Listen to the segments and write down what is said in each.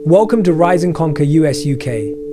Welcome to Rise and Conquer US UK,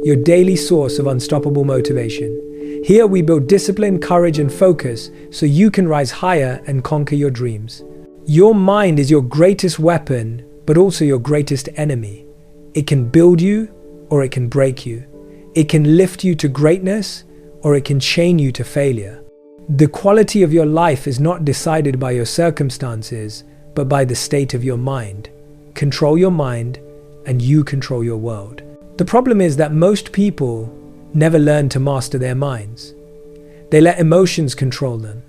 your daily source of unstoppable motivation. Here we build discipline, courage, and focus so you can rise higher and conquer your dreams. Your mind is your greatest weapon, but also your greatest enemy. It can build you or it can break you. It can lift you to greatness or it can chain you to failure. The quality of your life is not decided by your circumstances, but by the state of your mind. Control your mind, and you control your world. The problem is that most people never learn to master their minds. They let emotions control them.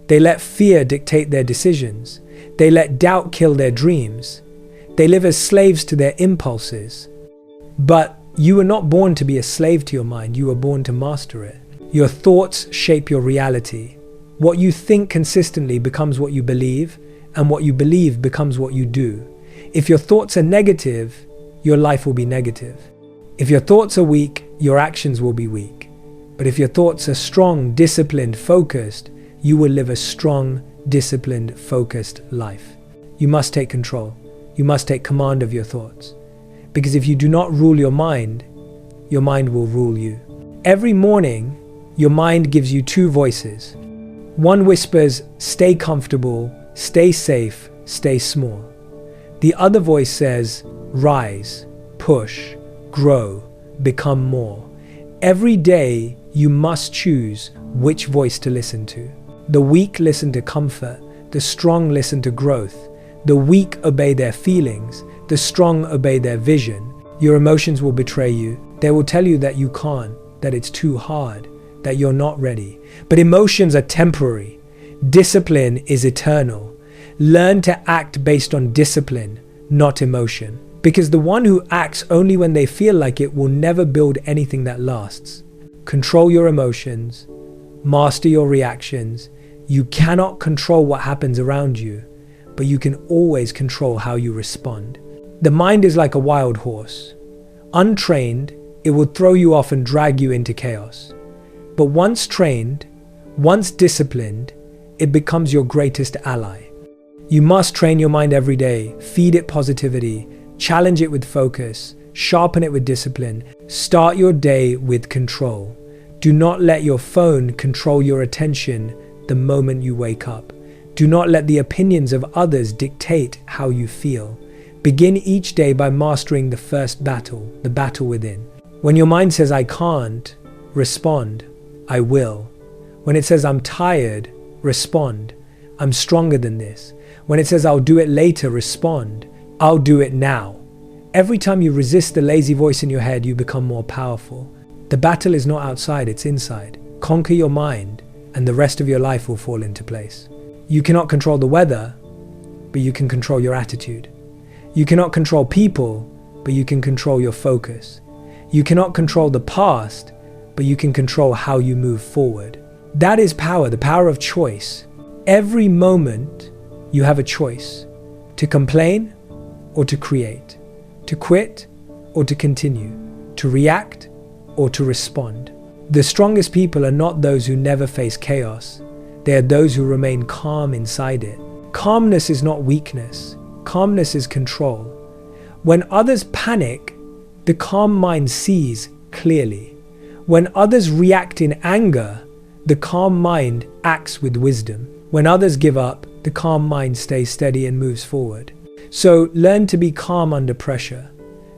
They let fear dictate their decisions. They let doubt kill their dreams. They live as slaves to their impulses. But you were not born to be a slave to your mind. You were born to master it. Your thoughts shape your reality. What you think consistently becomes what you believe, and what you believe becomes what you do. If your thoughts are negative, your life will be negative. If your thoughts are weak, your actions will be weak. But if your thoughts are strong, disciplined, focused, you will live a strong, disciplined, focused life. You must take control. You must take command of your thoughts. Because if you do not rule your mind will rule you. Every morning, your mind gives you two voices. One whispers, stay comfortable, stay safe, stay small. The other voice says, rise, push, grow, become more. Every day, you must choose which voice to listen to. The weak listen to comfort. The strong listen to growth. The weak obey their feelings. The strong obey their vision. Your emotions will betray you. They will tell you that you can't, that it's too hard, that you're not ready. But emotions are temporary. Discipline is eternal. Learn to act based on discipline, not emotion. Because the one who acts only when they feel like it will never build anything that lasts. Control your emotions. Master your reactions. You cannot control what happens around you, but you can always control how you respond. The mind is like a wild horse. Untrained, it will throw you off and drag you into chaos. But once trained, once disciplined, it becomes your greatest ally. You must train your mind every day, feed it positivity, challenge it with focus, sharpen it with discipline. Start your day with control. Do not let your phone control your attention the moment you wake up. Do not let the opinions of others dictate how you feel. Begin each day by mastering the first battle, the battle within. When your mind says, I can't, respond, I will. When it says, I'm tired, respond, I'm stronger than this. When it says, I'll do it later, respond, I'll do it now. Every time you resist the lazy voice in your head, you become more powerful. The battle is not outside, it's inside. Conquer your mind, and the rest of your life will fall into place. You cannot control the weather, but you can control your attitude. You cannot control people, but you can control your focus. You cannot control the past, but you can control how you move forward. That is power, the power of choice. Every moment, you have a choice to complain or to create, to quit or to continue, to react or to respond. The strongest people are not those who never face chaos. They are those who remain calm inside it. Calmness is not weakness. Calmness is control. When others panic, the calm mind sees clearly. When others react in anger, the calm mind acts with wisdom. When others give up, the calm mind stays steady and moves forward. So learn to be calm under pressure.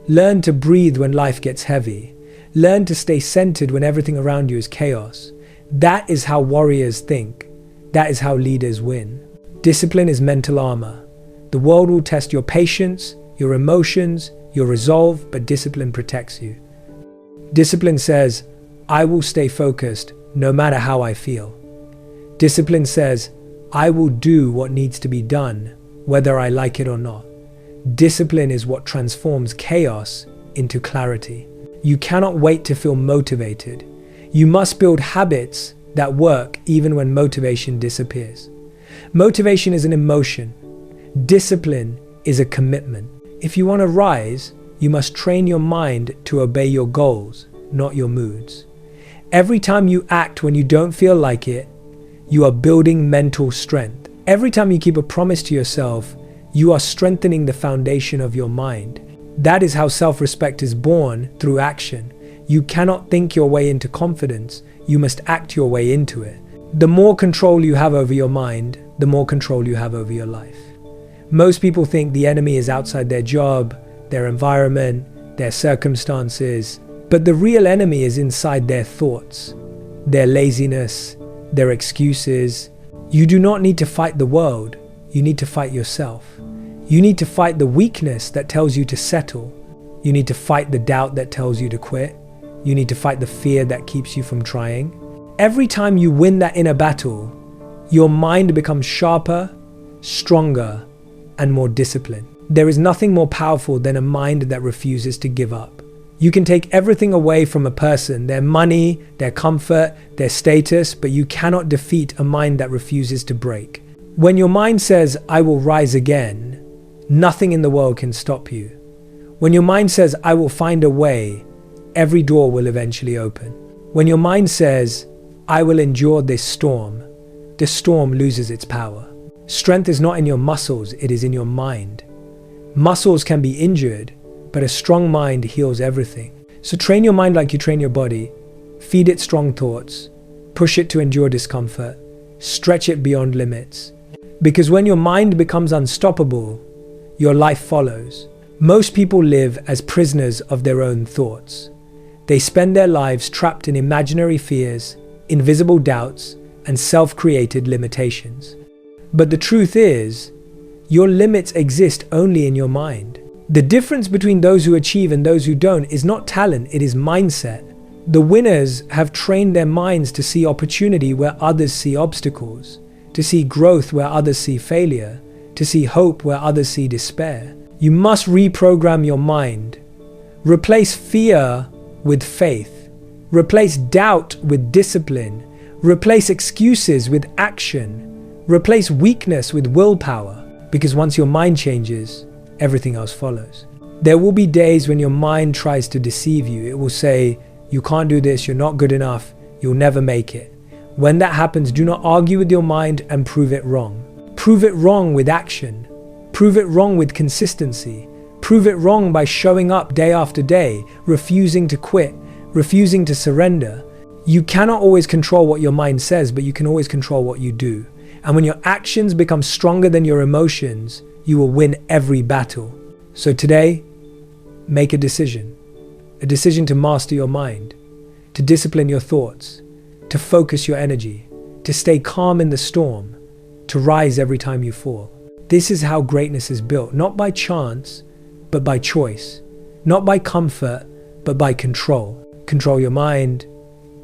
Learn to breathe when life gets heavy. Learn to stay centered when everything around you is chaos. That is how warriors think. That is how leaders win. Discipline is mental armor. The world will test your patience, your emotions, your resolve, but discipline protects you. Discipline says, I will stay focused no matter how I feel. Discipline says, I will do what needs to be done, whether I like it or not. Discipline is what transforms chaos into clarity. You cannot wait to feel motivated. You must build habits that work even when motivation disappears. Motivation is an emotion. Discipline is a commitment. If you want to rise, you must train your mind to obey your goals, not your moods. Every time you act when you don't feel like it, you are building mental strength. Every time you keep a promise to yourself, you are strengthening the foundation of your mind. That is how self-respect is born, through action. You cannot think your way into confidence, you must act your way into it. The more control you have over your mind, the more control you have over your life. Most people think the enemy is outside their job, their environment, their circumstances, but the real enemy is inside their thoughts, their laziness, their excuses. You do not need to fight the world, you need to fight yourself. You need to fight the weakness that tells you to settle. You need to fight the doubt that tells you to quit. You need to fight the fear that keeps you from trying. Every time you win that inner battle, your mind becomes sharper, stronger, and more disciplined. There is nothing more powerful than a mind that refuses to give up. You can take everything away from a person, their money, their comfort, their status, but you cannot defeat a mind that refuses to break. When your mind says, "I will rise again," nothing in the world can stop you. When your mind says, "I will find a way," every door will eventually open. When your mind says, "I will endure this storm," the storm loses its power. Strength is not in your muscles, it is in your mind. Muscles can be injured, but a strong mind heals everything. So train your mind like you train your body. Feed it strong thoughts. Push it to endure discomfort. Stretch it beyond limits. Because when your mind becomes unstoppable, your life follows. Most people live as prisoners of their own thoughts. They spend their lives trapped in imaginary fears, invisible doubts, and self-created limitations. But the truth is, your limits exist only in your mind. The difference between those who achieve and those who don't is not talent, it is mindset. The winners have trained their minds to see opportunity where others see obstacles, to see growth where others see failure, to see hope where others see despair. You must reprogram your mind. Replace fear with faith. Replace doubt with discipline. Replace excuses with action. Replace weakness with willpower. Because once your mind changes, everything else follows. There will be days when your mind tries to deceive you. It will say, "You can't do this, you're not good enough, you'll never make it." When that happens, do not argue with your mind and prove it wrong. Prove it wrong with action. Prove it wrong with consistency. Prove it wrong by showing up day after day, refusing to quit, refusing to surrender. You cannot always control what your mind says, but you can always control what you do. And when your actions become stronger than your emotions, you will win every battle. So today, make a decision to master your mind, to discipline your thoughts, to focus your energy, to stay calm in the storm, to rise every time you fall. This is how greatness is built, not by chance, but by choice, not by comfort, but by control. Control your mind,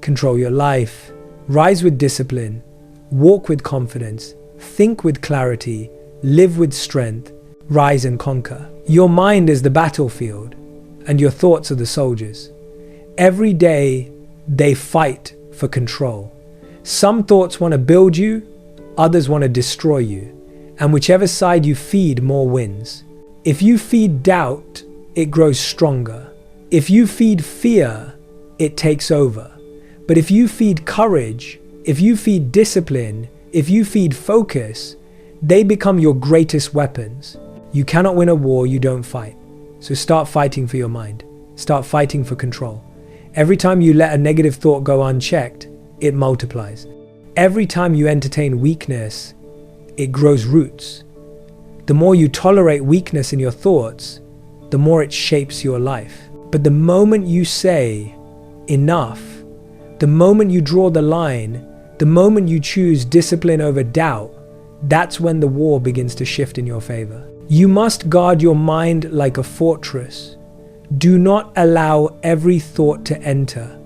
control your life, rise with discipline, walk with confidence, think with clarity, live with strength, rise and conquer. Your mind is the battlefield, and your thoughts are the soldiers. Every day, they fight for control. Some thoughts want to build you, others want to destroy you, and whichever side you feed more wins. If you feed doubt, it grows stronger. If you feed fear, it takes over. But if you feed courage, if you feed discipline, if you feed focus, they become your greatest weapons. You cannot win a war you don't fight. So start fighting for your mind. Start fighting for control. Every time you let a negative thought go unchecked, it multiplies. Every time you entertain weakness, it grows roots. The more you tolerate weakness in your thoughts, the more it shapes your life. But the moment you say, enough, the moment you draw the line, the moment you choose discipline over doubt, that's when the war begins to shift in your favor. You must guard your mind like a fortress. Do not allow every thought to enter.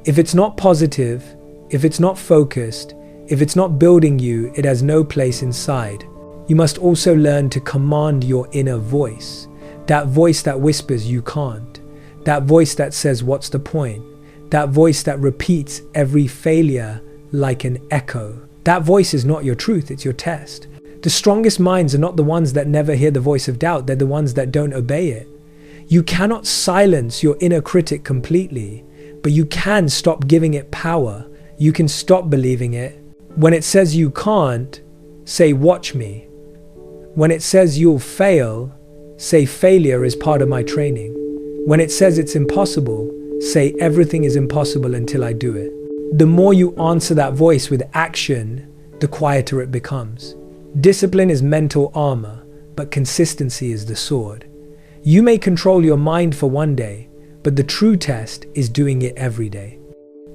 If it's not positive, if it's not focused, if it's not building you, it has no place inside. You must also learn to command your inner voice. That voice that whispers you can't. That voice that says what's the point. That voice that repeats every failure like an echo. That voice is not your truth, it's your test. The strongest minds are not the ones that never hear the voice of doubt, they're the ones that don't obey it. You cannot silence your inner critic completely, but you can stop giving it power. You can stop believing it. When it says you can't, say watch me. When it says you'll fail, say failure is part of my training. When it says it's impossible, say everything is impossible until I do it. The more you answer that voice with action, the quieter it becomes. Discipline is mental armor, but consistency is the sword. You may control your mind for one day, but the true test is doing it every day.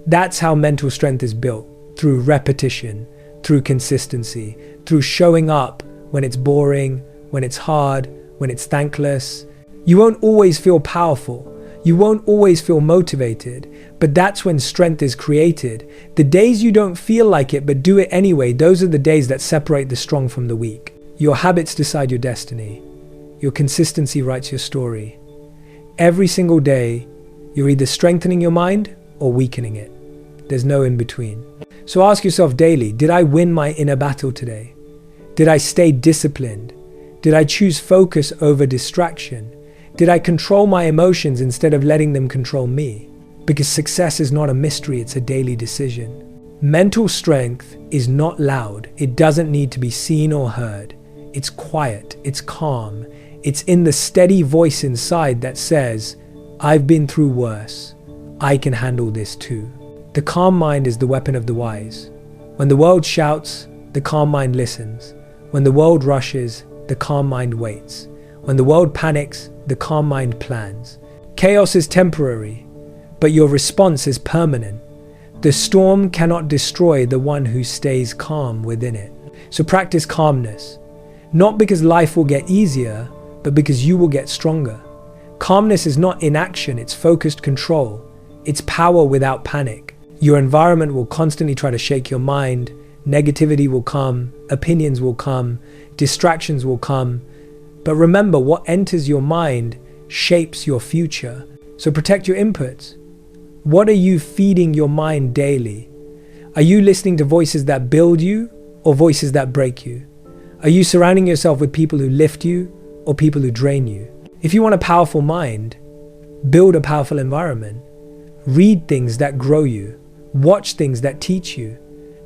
That's how mental strength is built, through repetition, through consistency, through showing up when it's boring, when it's hard, when it's thankless. You won't always feel powerful. You won't always feel motivated, but that's when strength is created. The days you don't feel like it but do it anyway, those are the days that separate the strong from the weak. Your habits decide your destiny. Your consistency writes your story. Every single day, you're either strengthening your mind or weakening it. There's no in between. So ask yourself daily, did I win my inner battle today? Did I stay disciplined? Did I choose focus over distraction? Did I control my emotions instead of letting them control me? Because success is not a mystery, it's a daily decision. Mental strength is not loud. It doesn't need to be seen or heard. It's quiet, it's calm. It's in the steady voice inside that says, I've been through worse. I can handle this too. The calm mind is the weapon of the wise. When the world shouts, the calm mind listens. When the world rushes, the calm mind waits. When the world panics, the calm mind plans. Chaos is temporary, but your response is permanent. The storm cannot destroy the one who stays calm within it. So practice calmness, not because life will get easier, but because you will get stronger. Calmness is not inaction, it's focused control. It's power without panic. Your environment will constantly try to shake your mind. Negativity will come, opinions will come, distractions will come. But remember, what enters your mind shapes your future. So protect your inputs. What are you feeding your mind daily? Are you listening to voices that build you or voices that break you? Are you surrounding yourself with people who lift you or people who drain you? If you want a powerful mind, build a powerful environment. Read things that grow you. Watch things that teach you.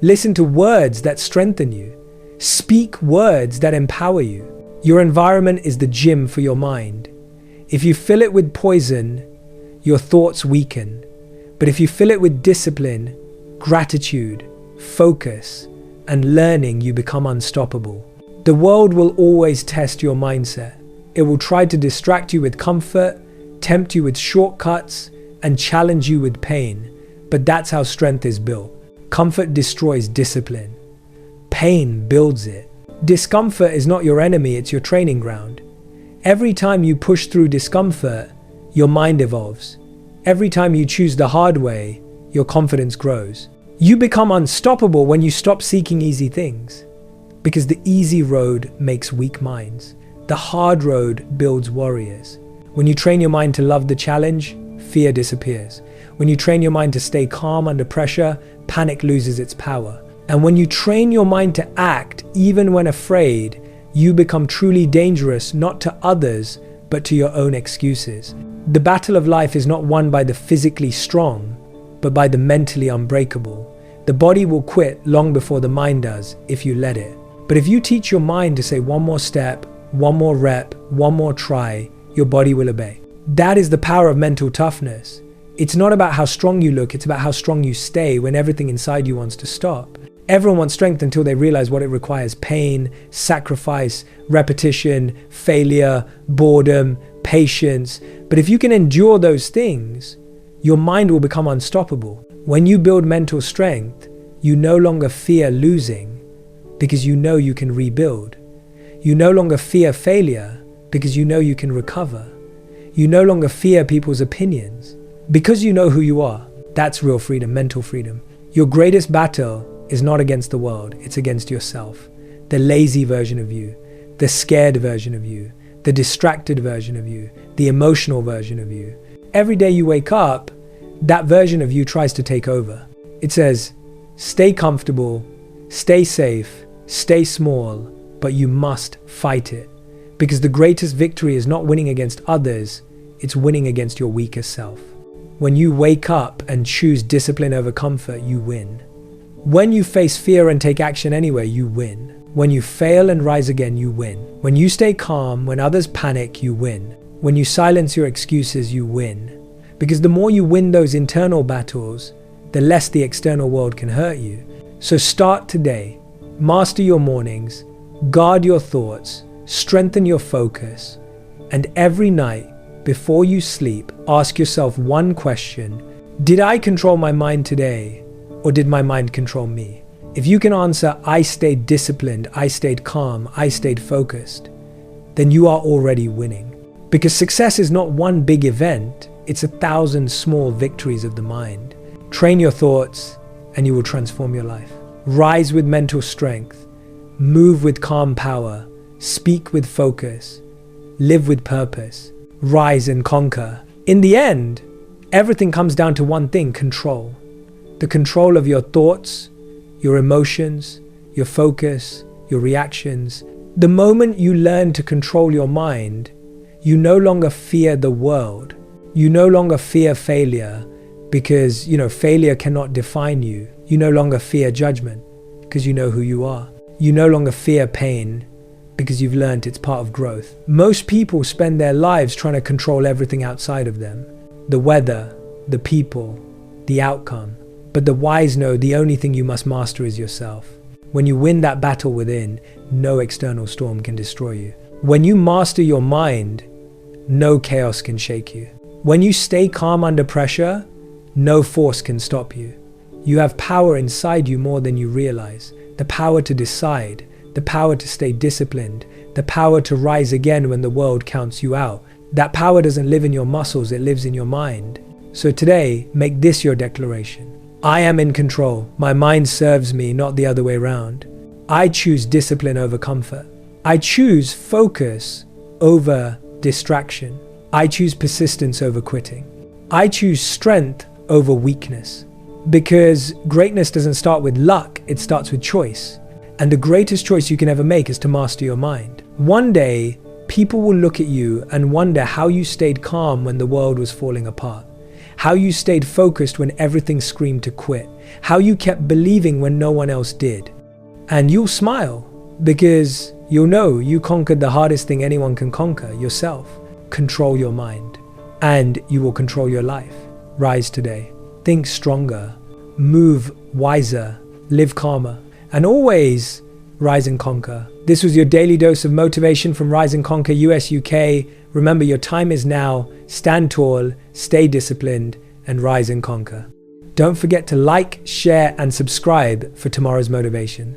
Listen to words that strengthen you. Speak words that empower you. Your environment is the gym for your mind. If you fill it with poison, your thoughts weaken. But if you fill it with discipline, gratitude, focus, and learning, you become unstoppable. The world will always test your mindset. It will try to distract you with comfort, tempt you with shortcuts, and challenge you with pain. But that's how strength is built. Comfort destroys discipline. Pain builds it. Discomfort is not your enemy, it's your training ground. Every time you push through discomfort, your mind evolves. Every time you choose the hard way, your confidence grows. You become unstoppable when you stop seeking easy things. Because the easy road makes weak minds. The hard road builds warriors. When you train your mind to love the challenge, fear disappears. When you train your mind to stay calm under pressure, panic loses its power. And when you train your mind to act, even when afraid, you become truly dangerous, not to others, but to your own excuses. The battle of life is not won by the physically strong, but by the mentally unbreakable. The body will quit long before the mind does, if you let it. But if you teach your mind to say one more step, one more rep, one more try, your body will obey. That is the power of mental toughness. It's not about how strong you look, it's about how strong you stay when everything inside you wants to stop. Everyone wants strength until they realize what it requires: pain, sacrifice, repetition, failure, boredom, patience. But if you can endure those things, your mind will become unstoppable. When you build mental strength, you no longer fear losing because you know you can rebuild. You no longer fear failure because you know you can recover. You no longer fear people's opinions because you know who you are. That's real freedom, mental freedom. Your greatest battle is not against the world, it's against yourself. The lazy version of you, the scared version of you, the distracted version of you, the emotional version of you. Every day you wake up, that version of you tries to take over. It says, stay comfortable, stay safe, stay small, but you must fight it. Because the greatest victory is not winning against others, it's winning against your weakest self. When you wake up and choose discipline over comfort, you win. When you face fear and take action anyway, you win. When you fail and rise again, you win. When you stay calm, when others panic, you win. When you silence your excuses, you win. Because the more you win those internal battles, the less the external world can hurt you. So start today. Master your mornings, guard your thoughts, strengthen your focus, and every night, before you sleep, ask yourself one question. Did I control my mind today, or did my mind control me? If you can answer, I stayed disciplined, I stayed calm, I stayed focused, then you are already winning. Because success is not one big event, it's 1,000 small victories of the mind. Train your thoughts, and you will transform your life. Rise with mental strength, move with calm power, speak with focus, live with purpose, rise and conquer. In the end, everything comes down to one thing: control. The control of your thoughts, your emotions, your focus, your reactions. The moment you learn to control your mind, you no longer fear the world. You no longer fear failure because, failure cannot define you. You no longer fear judgment because you know who you are. You no longer fear pain because you've learned it's part of growth. Most people spend their lives trying to control everything outside of them. The weather, the people, the outcome. But the wise know the only thing you must master is yourself. When you win that battle within, no external storm can destroy you. When you master your mind, no chaos can shake you. When you stay calm under pressure, no force can stop you. You have power inside you more than you realize. The power to decide, the power to stay disciplined, the power to rise again when the world counts you out. That power doesn't live in your muscles, it lives in your mind. So today, make this your declaration. I am in control. My mind serves me, not the other way around. I choose discipline over comfort. I choose focus over distraction. I choose persistence over quitting. I choose strength over weakness. Because greatness doesn't start with luck, it starts with choice. And the greatest choice you can ever make is to master your mind. One day, people will look at you and wonder how you stayed calm when the world was falling apart. How you stayed focused when everything screamed to quit. How you kept believing when no one else did. And you'll smile because you'll know you conquered the hardest thing anyone can conquer, yourself. Control your mind, and you will control your life. Rise today. Think stronger. Move wiser. Live calmer. And always rise and conquer. This was your daily dose of motivation from Rise and Conquer US UK. Remember, your time is now. Stand tall, stay disciplined, and rise and conquer. Don't forget to like, share, and subscribe for tomorrow's motivation.